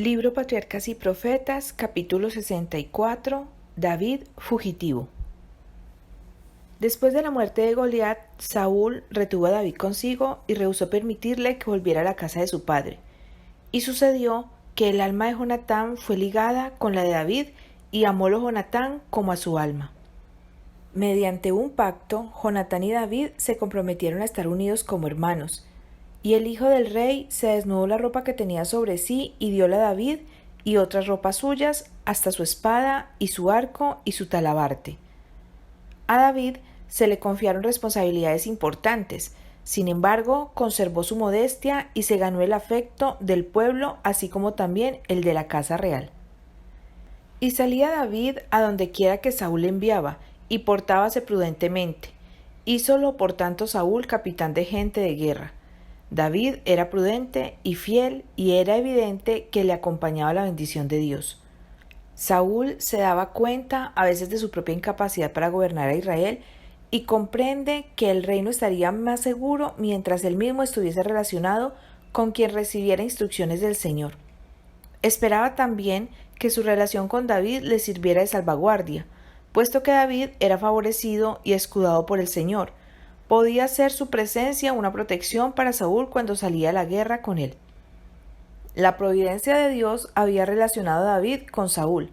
Libro Patriarcas y Profetas, capítulo 64, David fugitivo. Después de la muerte de Goliat, Saúl retuvo a David consigo y rehusó permitirle que volviera a la casa de su padre. Y sucedió que el alma de Jonatán fue ligada con la de David y amólo Jonatán como a su alma. Mediante un pacto, Jonatán y David se comprometieron a estar unidos como hermanos. Y el hijo del rey se desnudó la ropa que tenía sobre sí y dióla a David y otras ropas suyas, hasta su espada y su arco y su talabarte. A David se le confiaron responsabilidades importantes, sin embargo conservó su modestia y se ganó el afecto del pueblo, así como también el de la casa real. Y salía David a donde quiera que Saúl le enviaba, y portábase prudentemente. Hízolo por tanto Saúl capitán de gente de guerra. David era prudente y fiel, y era evidente que le acompañaba la bendición de Dios. Saúl se daba cuenta a veces de su propia incapacidad para gobernar a Israel y comprende que el reino estaría más seguro mientras él mismo estuviese relacionado con quien recibiera instrucciones del Señor. Esperaba también que su relación con David le sirviera de salvaguardia, puesto que David era favorecido y escudado por el Señor. Podía ser su presencia una protección para Saúl cuando salía a la guerra con él. La providencia de Dios había relacionado a David con Saúl.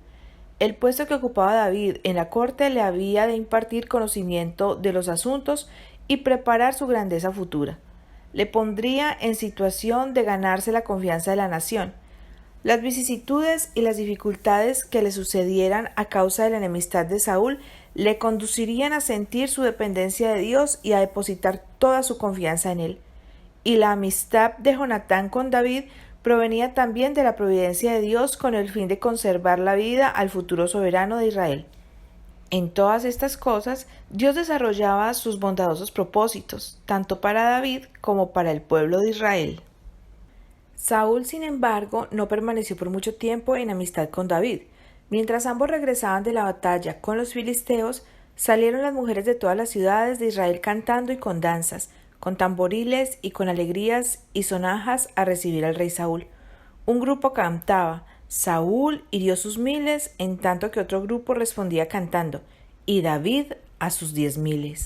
El puesto que ocupaba David en la corte le había de impartir conocimiento de los asuntos y preparar su grandeza futura. Le pondría en situación de ganarse la confianza de la nación. Las vicisitudes y las dificultades que le sucedieran a causa de la enemistad de Saúl le conducirían a sentir su dependencia de Dios y a depositar toda su confianza en él. Y la amistad de Jonatán con David provenía también de la providencia de Dios con el fin de conservar la vida al futuro soberano de Israel. En todas estas cosas, Dios desarrollaba sus bondadosos propósitos, tanto para David como para el pueblo de Israel. Saúl, sin embargo, no permaneció por mucho tiempo en amistad con David. Mientras ambos regresaban de la batalla con los filisteos, salieron las mujeres de todas las ciudades de Israel cantando y con danzas, con tamboriles y con alegrías y sonajas a recibir al rey Saúl. Un grupo cantaba, Saúl hirió sus miles, en tanto que otro grupo respondía cantando, y David a sus 10,000.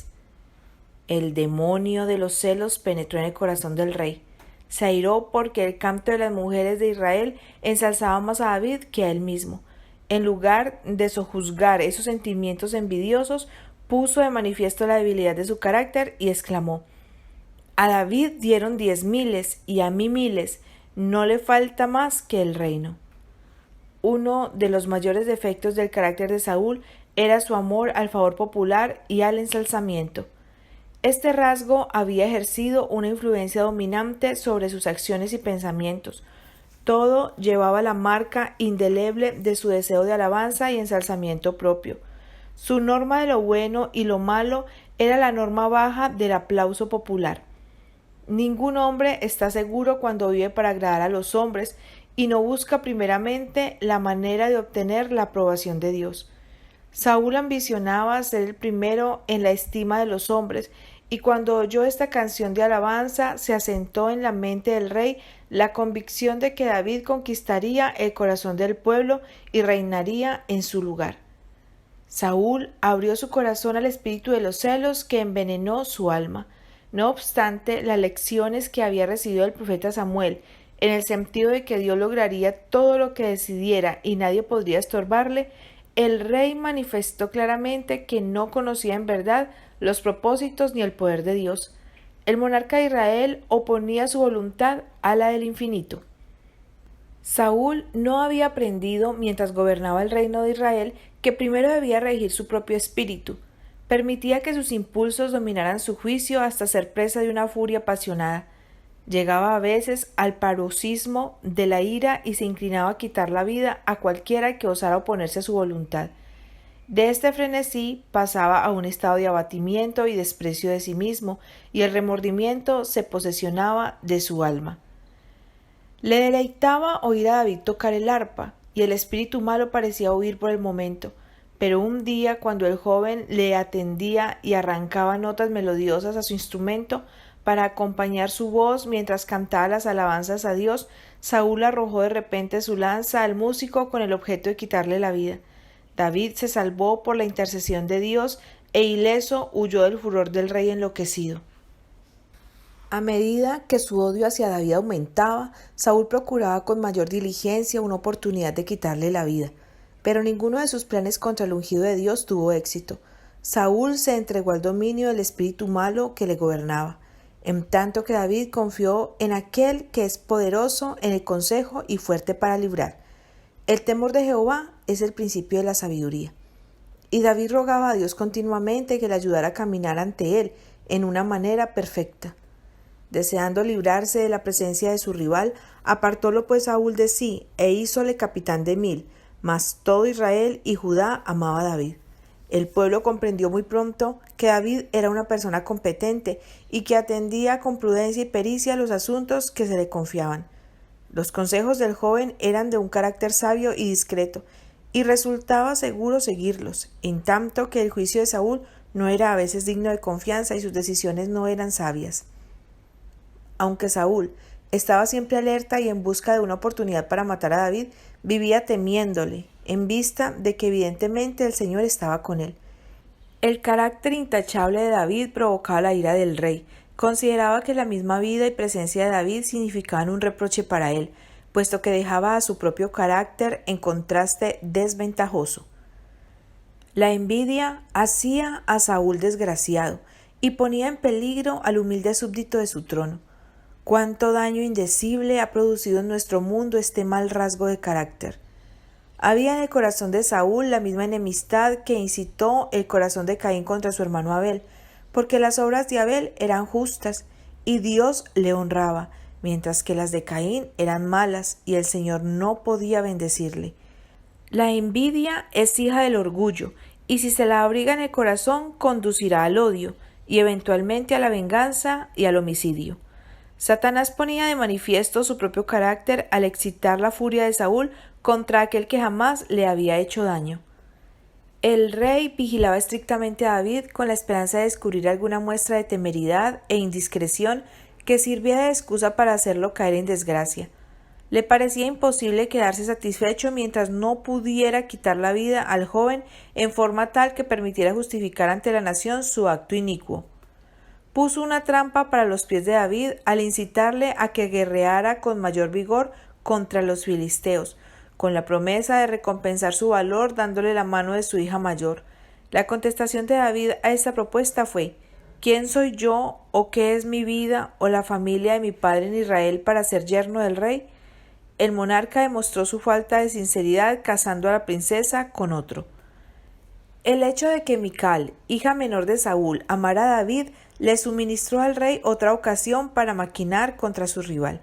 El demonio de los celos penetró en el corazón del rey. Se airó porque el canto de las mujeres de Israel ensalzaba más a David que a él mismo. En lugar de sojuzgar esos sentimientos envidiosos, puso de manifiesto la debilidad de su carácter y exclamó: a David dieron 10,000 y a mí 1,000, no le falta más que el reino. Uno de los mayores defectos del carácter de Saúl era su amor al favor popular y al ensalzamiento. Este rasgo había ejercido una influencia dominante sobre sus acciones y pensamientos. Todo llevaba la marca indeleble de su deseo de alabanza y ensalzamiento propio. Su norma de lo bueno y lo malo era la norma baja del aplauso popular. Ningún hombre está seguro cuando vive para agradar a los hombres y no busca primeramente la manera de obtener la aprobación de Dios. Saúl ambicionaba ser el primero en la estima de los hombres, y cuando oyó esta canción de alabanza se asentó en la mente del rey la convicción de que David conquistaría el corazón del pueblo y reinaría en su lugar. Saúl abrió su corazón al espíritu de los celos que envenenó su alma. No obstante, las lecciones que había recibido el profeta Samuel, en el sentido de que Dios lograría todo lo que decidiera y nadie podría estorbarle, el rey manifestó claramente que no conocía en verdad los propósitos ni el poder de Dios. El monarca de Israel oponía su voluntad a la del infinito. Saúl no había aprendido, mientras gobernaba el reino de Israel, que primero debía regir su propio espíritu. Permitía que sus impulsos dominaran su juicio hasta ser presa de una furia apasionada. Llegaba a veces al paroxismo de la ira y se inclinaba a quitar la vida a cualquiera que osara oponerse a su voluntad. De este frenesí pasaba a un estado de abatimiento y desprecio de sí mismo, y el remordimiento se posesionaba de su alma. Le deleitaba oír a David tocar el arpa, y el espíritu malo parecía huir por el momento, pero un día, cuando el joven le atendía y arrancaba notas melodiosas a su instrumento, Para acompañar su voz mientras cantaba las alabanzas a Dios, Saúl arrojó de repente su lanza al músico con el objeto de quitarle la vida. David se salvó por la intercesión de Dios e ileso huyó del furor del rey enloquecido. A medida que su odio hacia David aumentaba, Saúl procuraba con mayor diligencia una oportunidad de quitarle la vida, pero ninguno de sus planes contra el ungido de Dios tuvo éxito. Saúl se entregó al dominio del espíritu malo que le gobernaba, en tanto que David confió en aquel que es poderoso en el consejo y fuerte para librar. El temor de Jehová es el principio de la sabiduría. Y David rogaba a Dios continuamente que le ayudara a caminar ante él en una manera perfecta. Deseando librarse de la presencia de su rival, apartólo pues Saúl de sí, e hízole capitán de 1000, mas todo Israel y Judá amaba a David. El pueblo comprendió muy pronto que David era una persona competente y que atendía con prudencia y pericia los asuntos que se le confiaban. Los consejos del joven eran de un carácter sabio y discreto, y resultaba seguro seguirlos, en tanto que el juicio de Saúl no era a veces digno de confianza y sus decisiones no eran sabias. Aunque Saúl estaba siempre alerta y en busca de una oportunidad para matar a David, vivía temiéndole, en vista de que evidentemente el Señor estaba con él. El carácter intachable de David provocaba la ira del rey. Consideraba que la misma vida y presencia de David significaban un reproche para él, puesto que dejaba a su propio carácter en contraste desventajoso. La envidia hacía a Saúl desgraciado y ponía en peligro al humilde súbdito de su trono. Cuánto daño indecible ha producido en nuestro mundo este mal rasgo de carácter. Había en el corazón de Saúl la misma enemistad que incitó el corazón de Caín contra su hermano Abel, porque las obras de Abel eran justas y Dios le honraba, mientras que las de Caín eran malas y el Señor no podía bendecirle. La envidia es hija del orgullo, y si se la abriga en el corazón conducirá al odio y eventualmente a la venganza y al homicidio. Satanás ponía de manifiesto su propio carácter al excitar la furia de Saúl contra aquel que jamás le había hecho daño. El rey vigilaba estrictamente a David con la esperanza de descubrir alguna muestra de temeridad e indiscreción que sirviera de excusa para hacerlo caer en desgracia. Le parecía imposible quedarse satisfecho mientras no pudiera quitar la vida al joven en forma tal que permitiera justificar ante la nación su acto inicuo. Puso una trampa para los pies de David al incitarle a que guerreara con mayor vigor contra los filisteos, con la promesa de recompensar su valor dándole la mano de su hija mayor. La contestación de David a esta propuesta fue: ¿quién soy yo o qué es mi vida o la familia de mi padre en Israel para ser yerno del rey? El monarca demostró su falta de sinceridad casando a la princesa con otro. El hecho de que Mical, hija menor de Saúl, amara a David, le suministró al rey otra ocasión para maquinar contra su rival.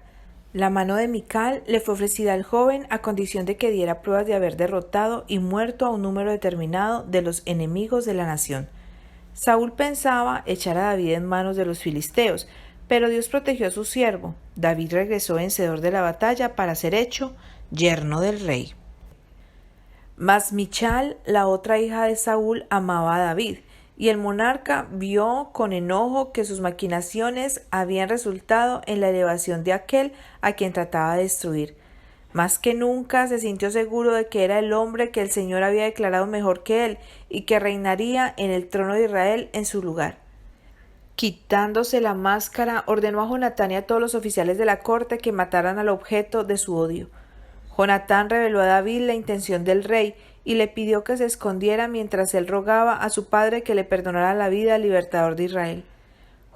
La mano de Mical le fue ofrecida al joven a condición de que diera pruebas de haber derrotado y muerto a un número determinado de los enemigos de la nación. Saúl pensaba echar a David en manos de los filisteos, pero Dios protegió a su siervo. David regresó vencedor de la batalla para ser hecho yerno del rey. Mas Michal, la otra hija de Saúl, amaba a David, y el monarca vio con enojo que sus maquinaciones habían resultado en la elevación de aquel a quien trataba de destruir. Más que nunca se sintió seguro de que era el hombre que el Señor había declarado mejor que él y que reinaría en el trono de Israel en su lugar. Quitándose la máscara, ordenó a Jonatán y a todos los oficiales de la corte que mataran al objeto de su odio. Jonatán reveló a David la intención del rey y le pidió que se escondiera mientras él rogaba a su padre que le perdonara la vida al libertador de Israel.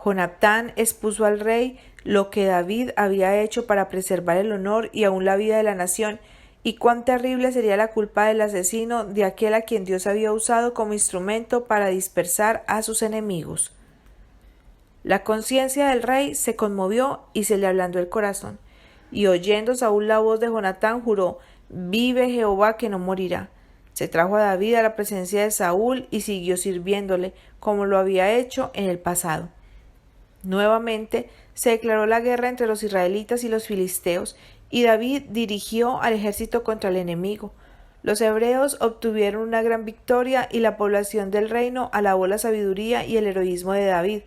Jonatán expuso al rey lo que David había hecho para preservar el honor y aun la vida de la nación, y cuán terrible sería la culpa del asesino de aquel a quien Dios había usado como instrumento para dispersar a sus enemigos. La conciencia del rey se conmovió y se le ablandó el corazón. Y oyendo Saúl la voz de Jonatán, juró: «Vive Jehová que no morirá». Se trajo a David a la presencia de Saúl y siguió sirviéndole, como lo había hecho en el pasado. Nuevamente se declaró la guerra entre los israelitas y los filisteos, y David dirigió al ejército contra el enemigo. Los hebreos obtuvieron una gran victoria y la población del reino alabó la sabiduría y el heroísmo de David.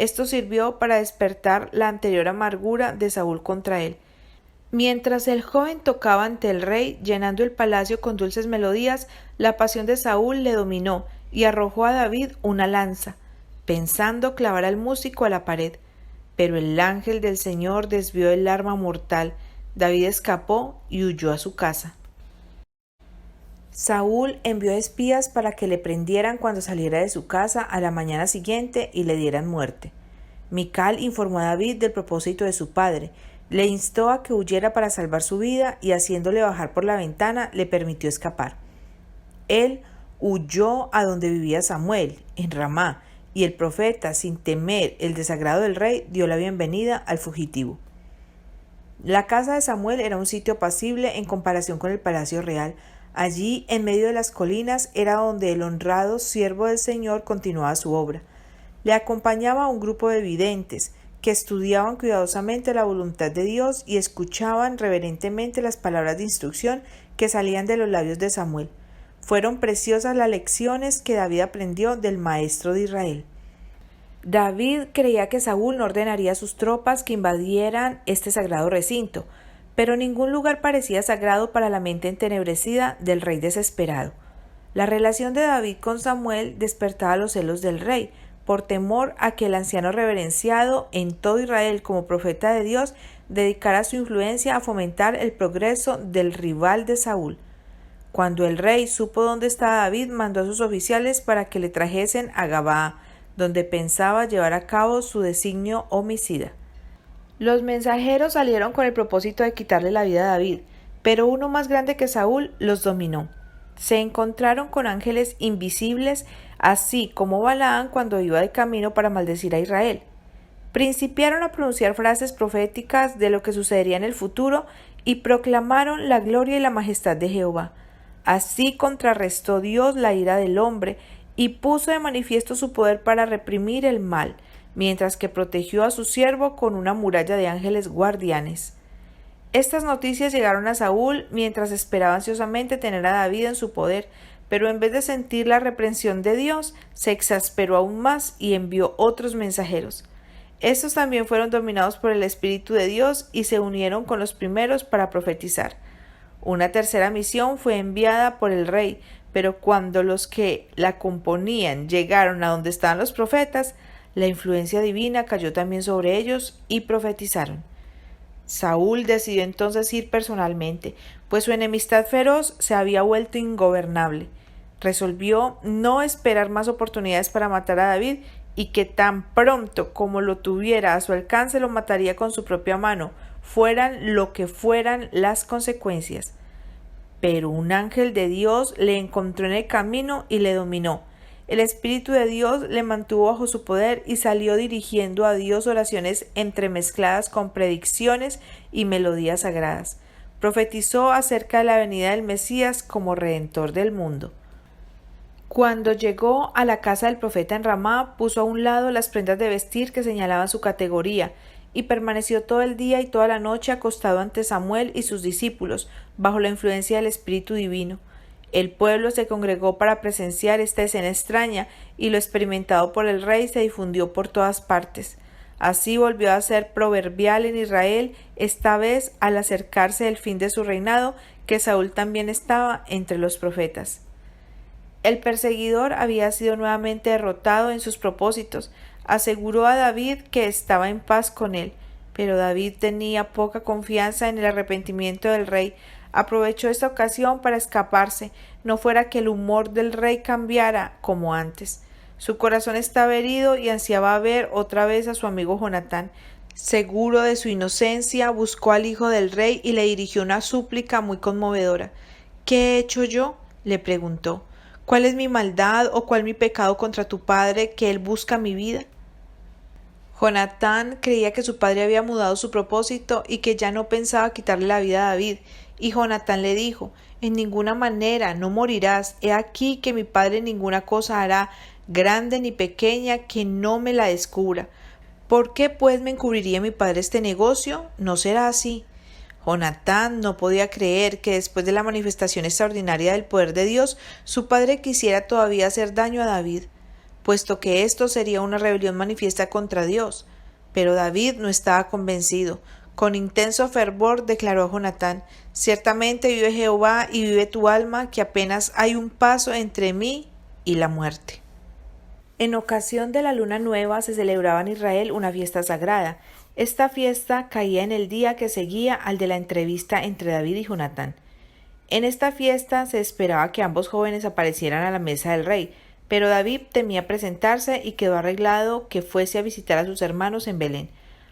Esto sirvió para despertar la anterior amargura de Saúl contra él. Mientras el joven tocaba ante el rey, llenando el palacio con dulces melodías, la pasión de Saúl le dominó y arrojó a David una lanza, pensando clavar al músico a la pared. Pero el ángel del Señor desvió el arma mortal. David escapó y huyó a su casa. Saúl envió espías para que le prendieran cuando saliera de su casa a la mañana siguiente y le dieran muerte. Mical informó a David del propósito de su padre, le instó a que huyera para salvar su vida y haciéndole bajar por la ventana le permitió escapar. Él huyó a donde vivía Samuel, en Ramá, y el profeta, sin temer el desagrado del rey, dio la bienvenida al fugitivo. La casa de Samuel era un sitio apacible en comparación con el palacio real. Allí, en medio de las colinas, era donde el honrado siervo del Señor continuaba su obra. Le acompañaba un grupo de videntes, que estudiaban cuidadosamente la voluntad de Dios y escuchaban reverentemente las palabras de instrucción que salían de los labios de Samuel. Fueron preciosas las lecciones que David aprendió del maestro de Israel. David creía que Saúl no ordenaría a sus tropas que invadieran este sagrado recinto, pero ningún lugar parecía sagrado para la mente entenebrecida del rey desesperado. La relación de David con Samuel despertaba los celos del rey, por temor a que el anciano reverenciado en todo Israel como profeta de Dios dedicara su influencia a fomentar el progreso del rival de Saúl. Cuando el rey supo dónde estaba David, mandó a sus oficiales para que le trajesen a Gabaa, donde pensaba llevar a cabo su designio homicida. Los mensajeros salieron con el propósito de quitarle la vida a David, pero uno más grande que Saúl los dominó. Se encontraron con ángeles invisibles, así como Balaam cuando iba de camino para maldecir a Israel. Principiaron a pronunciar frases proféticas de lo que sucedería en el futuro y proclamaron la gloria y la majestad de Jehová. Así contrarrestó Dios la ira del hombre y puso de manifiesto su poder para reprimir el mal, mientras que protegió a su siervo con una muralla de ángeles guardianes. Estas noticias llegaron a Saúl mientras esperaba ansiosamente tener a David en su poder, pero en vez de sentir la reprensión de Dios, se exasperó aún más y envió otros mensajeros. Estos también fueron dominados por el Espíritu de Dios y se unieron con los primeros para profetizar. Una tercera misión fue enviada por el rey, pero cuando los que la componían llegaron a donde estaban los profetas, la influencia divina cayó también sobre ellos y profetizaron. Saúl decidió entonces ir personalmente, pues su enemistad feroz se había vuelto ingobernable. Resolvió no esperar más oportunidades para matar a David y que tan pronto como lo tuviera a su alcance lo mataría con su propia mano, fueran lo que fueran las consecuencias. Pero un ángel de Dios le encontró en el camino y le dominó. El Espíritu de Dios le mantuvo bajo su poder y salió dirigiendo a Dios oraciones entremezcladas con predicciones y melodías sagradas. Profetizó acerca de la venida del Mesías como Redentor del mundo. Cuando llegó a la casa del profeta en Ramá, puso a un lado las prendas de vestir que señalaban su categoría, y permaneció todo el día y toda la noche acostado ante Samuel y sus discípulos, bajo la influencia del Espíritu Divino. El pueblo se congregó para presenciar esta escena extraña, y lo experimentado por el rey se difundió por todas partes. Así volvió a ser proverbial en Israel, esta vez al acercarse el fin de su reinado, que Saúl también estaba entre los profetas. El perseguidor había sido nuevamente derrotado en sus propósitos. Aseguró a David que estaba en paz con él, pero David tenía poca confianza en el arrepentimiento del rey. Aprovechó esta ocasión para escaparse, no fuera que el humor del rey cambiara como antes. Su corazón estaba herido y ansiaba ver otra vez a su amigo Jonatán. Seguro de su inocencia, buscó al hijo del rey y le dirigió una súplica muy conmovedora. ¿Qué he hecho yo?, le preguntó. ¿Cuál es mi maldad o cuál mi pecado contra tu padre, que él busca mi vida? Jonatán creía que su padre había mudado su propósito y que ya no pensaba quitarle la vida a David, y Jonatán le dijo: en ninguna manera, no morirás. He aquí que mi padre ninguna cosa hará, grande ni pequeña, que no me la descubra. ¿Por qué pues me encubriría mi padre este negocio? No será así. Jonatán no podía creer que después de la manifestación extraordinaria del poder de Dios, su padre quisiera todavía hacer daño a David. puesto que esto sería una rebelión manifiesta contra Dios. Pero David no estaba convencido. Con intenso fervor declaró a Jonatán: ciertamente vive Jehová y vive tu alma, que apenas hay un paso entre mí y la muerte. En ocasión de la luna nueva se celebraba en Israel una fiesta sagrada. Esta fiesta caía en el día que seguía al de la entrevista entre David y Jonatán. En esta fiesta se esperaba que ambos jóvenes aparecieran a la mesa del rey, pero David temía presentarse y quedó arreglado que fuese a visitar a sus hermanos en Belén.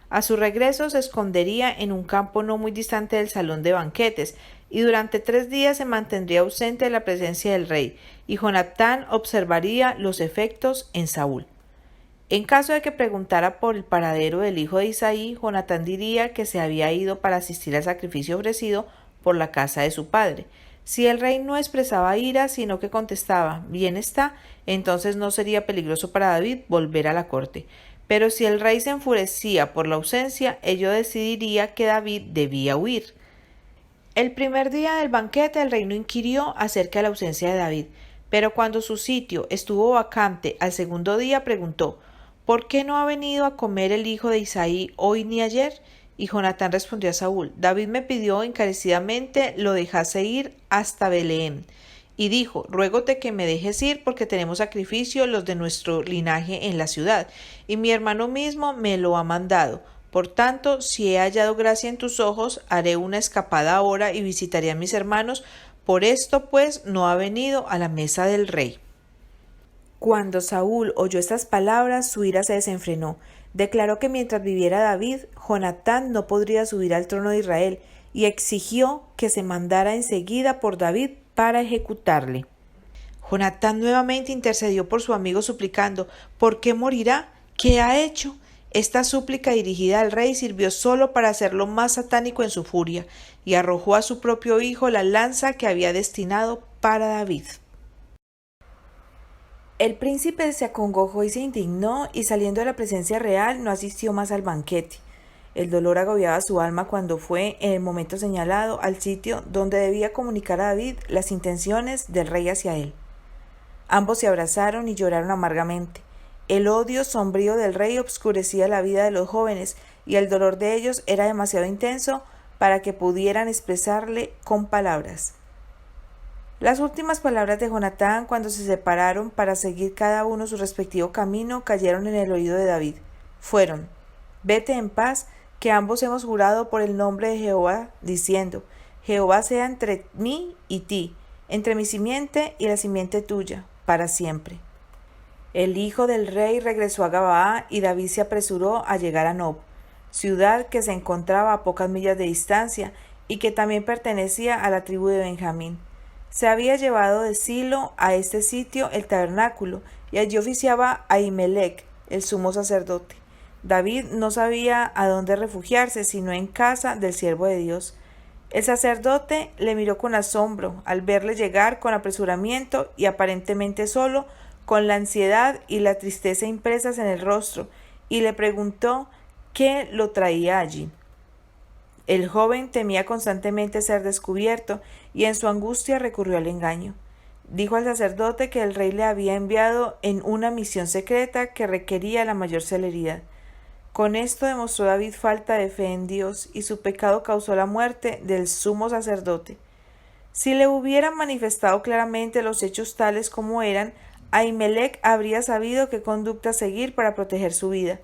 A su regreso se escondería en un campo no muy distante del salón de banquetes, y durante 3 días se mantendría ausente de la presencia del rey, y Jonatán observaría los efectos en Saúl. En caso de que preguntara por el paradero del hijo de Isaí, Jonatán diría que se había ido para asistir al sacrificio ofrecido por la casa de su padre. Si el rey no expresaba ira, sino que contestaba «bien está», entonces no sería peligroso para David volver a la corte. Pero si el rey se enfurecía por la ausencia, ello decidiría que David debía huir. El primer día del banquete el rey no inquirió acerca de la ausencia de David, pero cuando su sitio estuvo vacante al segundo día preguntó: ¿por qué no ha venido a comer el hijo de Isaí hoy ni ayer? Y Jonatán respondió a Saúl: David me pidió encarecidamente lo dejase ir hasta Belén. Y dijo: ruégote que me dejes ir, porque tenemos sacrificio los de nuestro linaje en la ciudad, y mi hermano mismo me lo ha mandado. Por tanto, si he hallado gracia en tus ojos, haré una escapada ahora y visitaré a mis hermanos. Por esto, pues, no ha venido a la mesa del rey. Cuando Saúl oyó estas palabras, su ira se desenfrenó. Declaró que mientras viviera David, Jonatán no podría subir al trono de Israel, y exigió que se mandara enseguida por David para ejecutarle. Jonatán nuevamente intercedió por su amigo suplicando: ¿por qué morirá? ¿Qué ha hecho? Esta súplica dirigida al rey sirvió solo para hacerlo más satánico en su furia, y arrojó a su propio hijo la lanza que había destinado para David. El príncipe se acongojó y se indignó, y saliendo de la presencia real no asistió más al banquete. El dolor agobiaba su alma cuando fue, en el momento señalado, al sitio donde debía comunicar a David las intenciones del rey hacia él. Ambos se abrazaron y lloraron amargamente. El odio sombrío del rey obscurecía la vida de los jóvenes, y el dolor de ellos era demasiado intenso para que pudieran expresarle con palabras. Las últimas palabras de Jonatán, cuando se separaron para seguir cada uno su respectivo camino, cayeron en el oído de David. Fueron: vete en paz, que ambos hemos jurado por el nombre de Jehová, diciendo: Jehová sea entre mí y ti, entre mi simiente y la simiente tuya, para siempre. El hijo del rey regresó a Gabaa, y David se apresuró a llegar a Nob, ciudad que se encontraba a pocas millas de distancia y que también pertenecía a la tribu de Benjamín. Se había llevado de Silo a este sitio el tabernáculo, y allí oficiaba Ahimelech, el sumo sacerdote. David no sabía a dónde refugiarse, sino en casa del siervo de Dios. El sacerdote le miró con asombro al verle llegar con apresuramiento y aparentemente solo, con la ansiedad y la tristeza impresas en el rostro, y le preguntó qué lo traía allí. El joven temía constantemente ser descubierto, y en su angustia recurrió al engaño. Dijo al sacerdote que el rey le había enviado en una misión secreta que requería la mayor celeridad. Con esto demostró David falta de fe en Dios, y su pecado causó la muerte del sumo sacerdote. Si le hubieran manifestado claramente los hechos tales como eran, Ahimelech habría sabido qué conducta seguir para proteger su vida.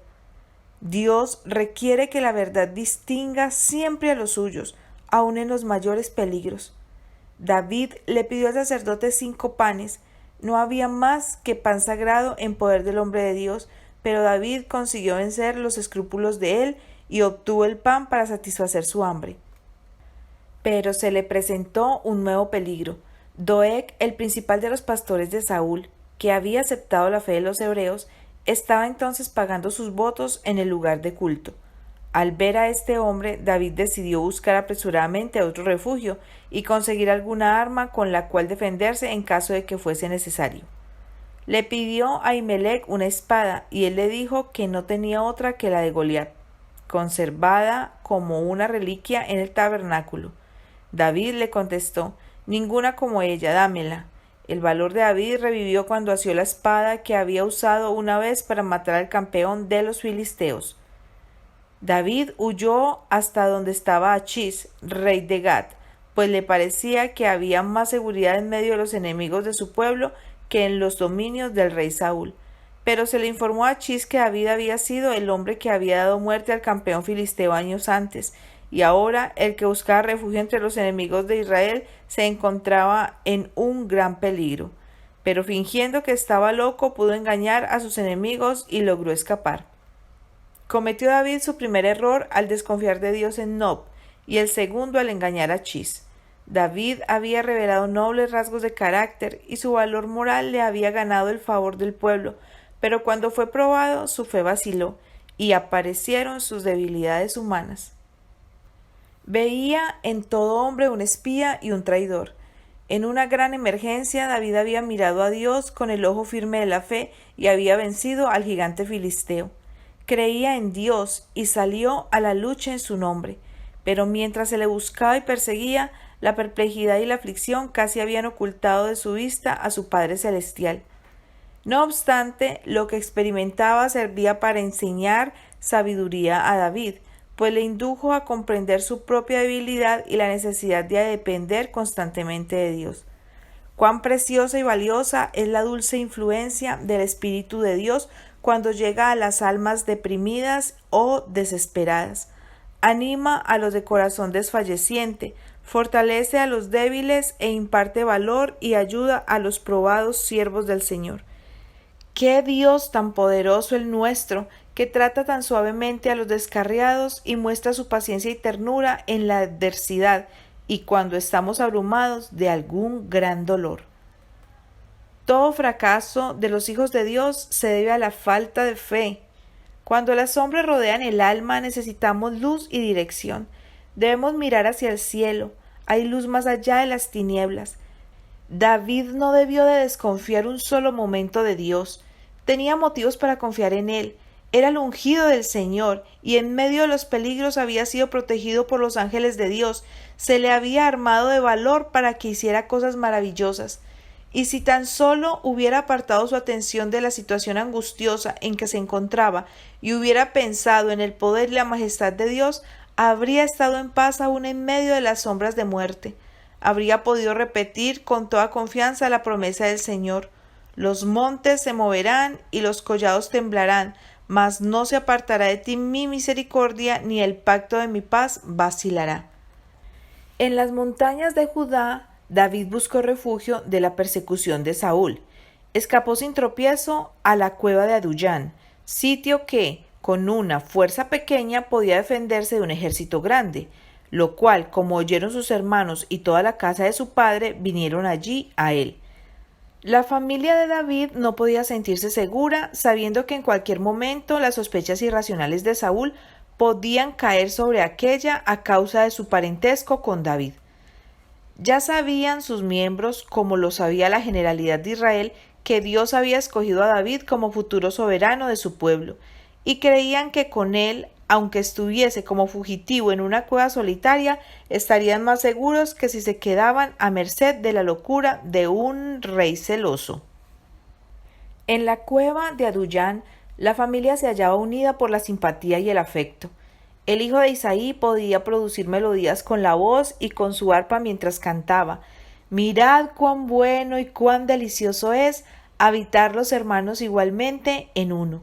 Dios requiere que la verdad distinga siempre a los suyos, aun en los mayores peligros. David le pidió al sacerdote 5 panes. No había más que pan sagrado en poder del hombre de Dios, pero David consiguió vencer los escrúpulos de él y obtuvo el pan para satisfacer su hambre. Pero se le presentó un nuevo peligro. Doeg, el principal de los pastores de Saúl, que había aceptado la fe de los hebreos, estaba entonces pagando sus votos en el lugar de culto. Al ver a este hombre, David decidió buscar apresuradamente otro refugio y conseguir alguna arma con la cual defenderse en caso de que fuese necesario. Le pidió a Ahimelech una espada, y él le dijo que no tenía otra que la de Goliat, conservada como una reliquia en el tabernáculo. David le contestó: ninguna como ella, dámela. El valor de David revivió cuando asió la espada que había usado una vez para matar al campeón de los filisteos. David huyó hasta donde estaba Achís, rey de Gat, pues le parecía que había más seguridad en medio de los enemigos de su pueblo que en los dominios del rey Saúl. Pero se le informó a Achís que David había sido el hombre que había dado muerte al campeón filisteo años antes, y ahora el que buscaba refugio entre los enemigos de Israel se encontraba en un gran peligro. Pero fingiendo que estaba loco, pudo engañar a sus enemigos y logró escapar. Cometió David su primer error al desconfiar de Dios en Nob, y el segundo al engañar a Achís. David había revelado nobles rasgos de carácter y su valor moral le había ganado el favor del pueblo, pero cuando fue probado su fe vaciló y aparecieron sus debilidades humanas. Veía en todo hombre un espía y un traidor. En una gran emergencia David había mirado a Dios con el ojo firme de la fe y había vencido al gigante filisteo. Creía en Dios y salió a la lucha en su nombre, pero mientras se le buscaba y perseguía, la perplejidad y la aflicción casi habían ocultado de su vista a su Padre Celestial. No obstante, lo que experimentaba servía para enseñar sabiduría a David, pues le indujo a comprender su propia debilidad y la necesidad de depender constantemente de Dios. Cuán preciosa y valiosa es la dulce influencia del Espíritu de Dios cuando llega a las almas deprimidas o desesperadas. Anima a los de corazón desfalleciente, fortalece a los débiles e imparte valor y ayuda a los probados siervos del Señor. ¡Qué Dios tan poderoso el nuestro, que trata tan suavemente a los descarriados y muestra su paciencia y ternura en la adversidad y cuando estamos abrumados de algún gran dolor! Todo fracaso de los hijos de Dios se debe a la falta de fe. Cuando las sombras rodean el alma, necesitamos luz y dirección. Debemos mirar hacia el cielo. Hay luz más allá de las tinieblas. David no debió de desconfiar un solo momento de Dios. Tenía motivos para confiar en él. Era el ungido del Señor, y en medio de los peligros había sido protegido por los ángeles de Dios. Se le había armado de valor para que hiciera cosas maravillosas. Y si tan solo hubiera apartado su atención de la situación angustiosa en que se encontraba y hubiera pensado en el poder y la majestad de Dios, habría estado en paz aún en medio de las sombras de muerte. Habría podido repetir con toda confianza la promesa del Señor: los montes se moverán y los collados temblarán, mas no se apartará de ti mi misericordia, ni el pacto de mi paz vacilará. En las montañas de Judá, David buscó refugio de la persecución de Saúl. Escapó sin tropiezo a la cueva de Adullán, sitio que, con una fuerza pequeña, podía defenderse de un ejército grande, lo cual, como oyeron sus hermanos y toda la casa de su padre, vinieron allí a él. La familia de David no podía sentirse segura, sabiendo que en cualquier momento las sospechas irracionales de Saúl podían caer sobre aquella a causa de su parentesco con David. Ya sabían sus miembros, como lo sabía la generalidad de Israel, que Dios había escogido a David como futuro soberano de su pueblo, y creían que con él, aunque estuviese como fugitivo en una cueva solitaria, estarían más seguros que si se quedaban a merced de la locura de un rey celoso. En la cueva de Adullán, la familia se hallaba unida por la simpatía y el afecto. El hijo de Isaí podía producir melodías con la voz y con su arpa mientras cantaba. Mirad cuán bueno y cuán delicioso es habitar los hermanos igualmente en uno.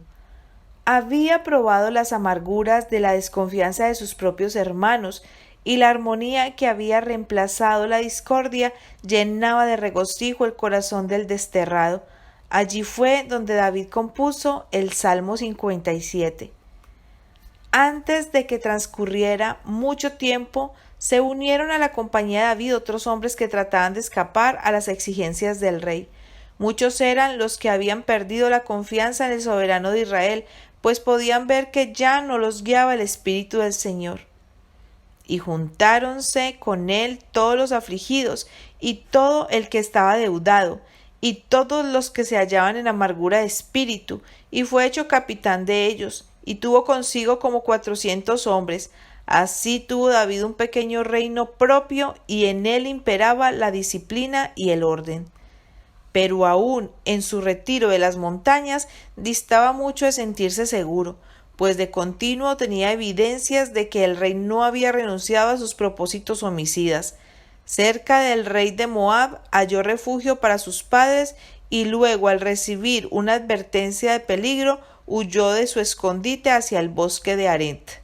Había probado las amarguras de la desconfianza de sus propios hermanos, y la armonía que había reemplazado la discordia llenaba de regocijo el corazón del desterrado. Allí fue donde David compuso el Salmo 57. Antes de que transcurriera mucho tiempo, se unieron a la compañía de David otros hombres que trataban de escapar a las exigencias del rey. Muchos eran los que habían perdido la confianza en el soberano de Israel, pues podían ver que ya no los guiaba el Espíritu del Señor. Y juntáronse con él todos los afligidos, y todo el que estaba deudado, y todos los que se hallaban en amargura de espíritu, y fue hecho capitán de ellos, y tuvo consigo como 400 hombres. Así tuvo David un pequeño reino propio, y en él imperaba la disciplina y el orden. pero aún en su retiro de las montañas distaba mucho de sentirse seguro, pues de continuo tenía evidencias de que el rey no había renunciado a sus propósitos homicidas. Cerca del rey de Moab halló refugio para sus padres y luego, al recibir una advertencia de peligro, huyó de su escondite hacia el bosque de Aret.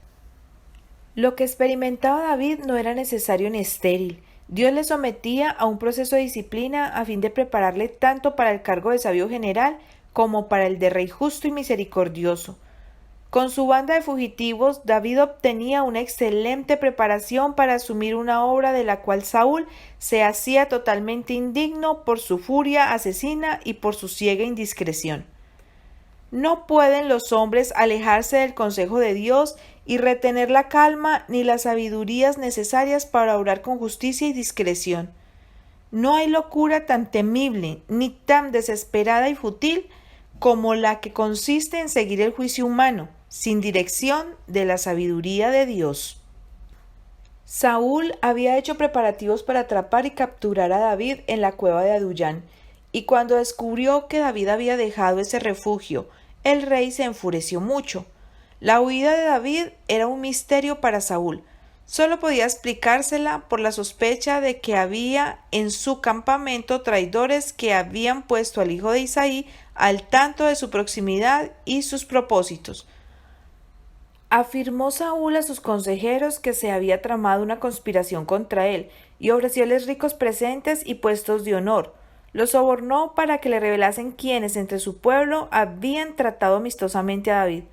Lo que experimentaba David no era necesario ni estéril. Dios le sometía a un proceso de disciplina a fin de prepararle tanto para el cargo de sabio general como para el de rey justo y misericordioso. Con su banda de fugitivos, David obtenía una excelente preparación para asumir una obra de la cual Saúl se hacía totalmente indigno por su furia asesina y por su ciega indiscreción. No pueden los hombres alejarse del consejo de Dios y retener la calma ni las sabidurías necesarias para obrar con justicia y discreción. No hay locura tan temible ni tan desesperada y fútil como la que consiste en seguir el juicio humano, sin dirección de la sabiduría de Dios. Saúl había hecho preparativos para atrapar y capturar a David en la cueva de Adullán, y cuando descubrió que David había dejado ese refugio, el rey se enfureció mucho. La huida de David era un misterio para Saúl. Solo podía explicársela por la sospecha de que había en su campamento traidores que habían puesto al hijo de Isaí al tanto de su proximidad y sus propósitos. Afirmó Saúl a sus consejeros que se había tramado una conspiración contra él y ofrecióles ricos presentes y puestos de honor. Los sobornó para que le revelasen quiénes entre su pueblo habían tratado amistosamente a David.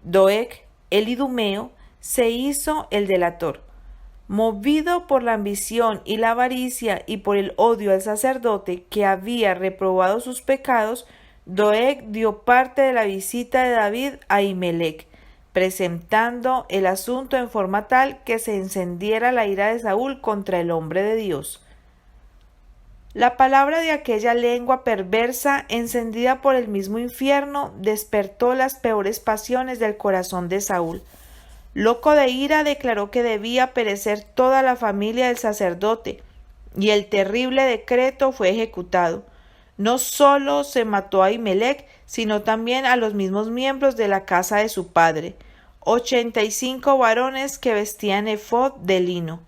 Doeg, el idumeo, se hizo el delator. Movido por la ambición y la avaricia y por el odio al sacerdote que había reprobado sus pecados, Doeg dio parte de la visita de David a Ahimelech, presentando el asunto en forma tal que se encendiera la ira de Saúl contra el hombre de Dios. La palabra de aquella lengua perversa, encendida por el mismo infierno, despertó las peores pasiones del corazón de Saúl. Loco de ira, declaró que debía perecer toda la familia del sacerdote, y el terrible decreto fue ejecutado. No solo se mató a Ahimelech, sino también a los mismos miembros de la casa de su padre, 85 varones que vestían efod de lino.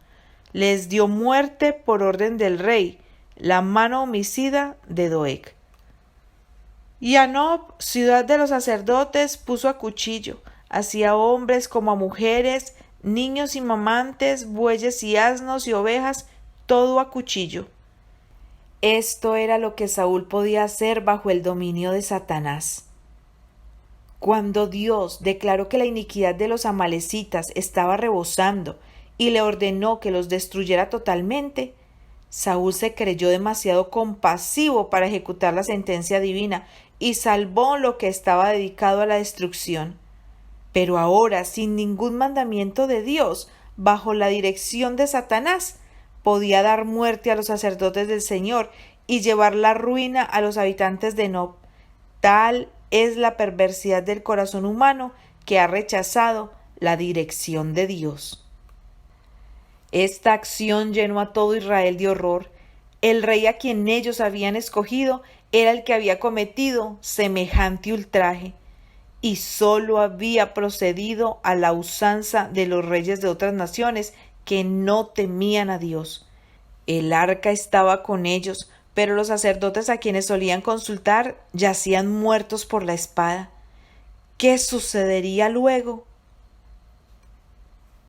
Les dio muerte por orden del rey, la mano homicida de Doeg. Y a Nob, ciudad de los sacerdotes, puso a cuchillo, así a hombres como a mujeres, niños y mamantes, bueyes y asnos y ovejas, todo a cuchillo. Esto era lo que Saúl podía hacer bajo el dominio de Satanás. Cuando Dios declaró que la iniquidad de los amalecitas estaba rebosando y le ordenó que los destruyera totalmente, Saúl se creyó demasiado compasivo para ejecutar la sentencia divina y salvó lo que estaba dedicado a la destrucción. Pero ahora, sin ningún mandamiento de Dios, bajo la dirección de Satanás, podía dar muerte a los sacerdotes del Señor y llevar la ruina a los habitantes de Nob. Tal es la perversidad del corazón humano que ha rechazado la dirección de Dios. Esta acción llenó a todo Israel de horror. El rey a quien ellos habían escogido era el que había cometido semejante ultraje, y sólo había procedido a la usanza de los reyes de otras naciones que no temían a Dios. El arca estaba con ellos, pero los sacerdotes a quienes solían consultar yacían muertos por la espada. ¿Qué sucedería luego?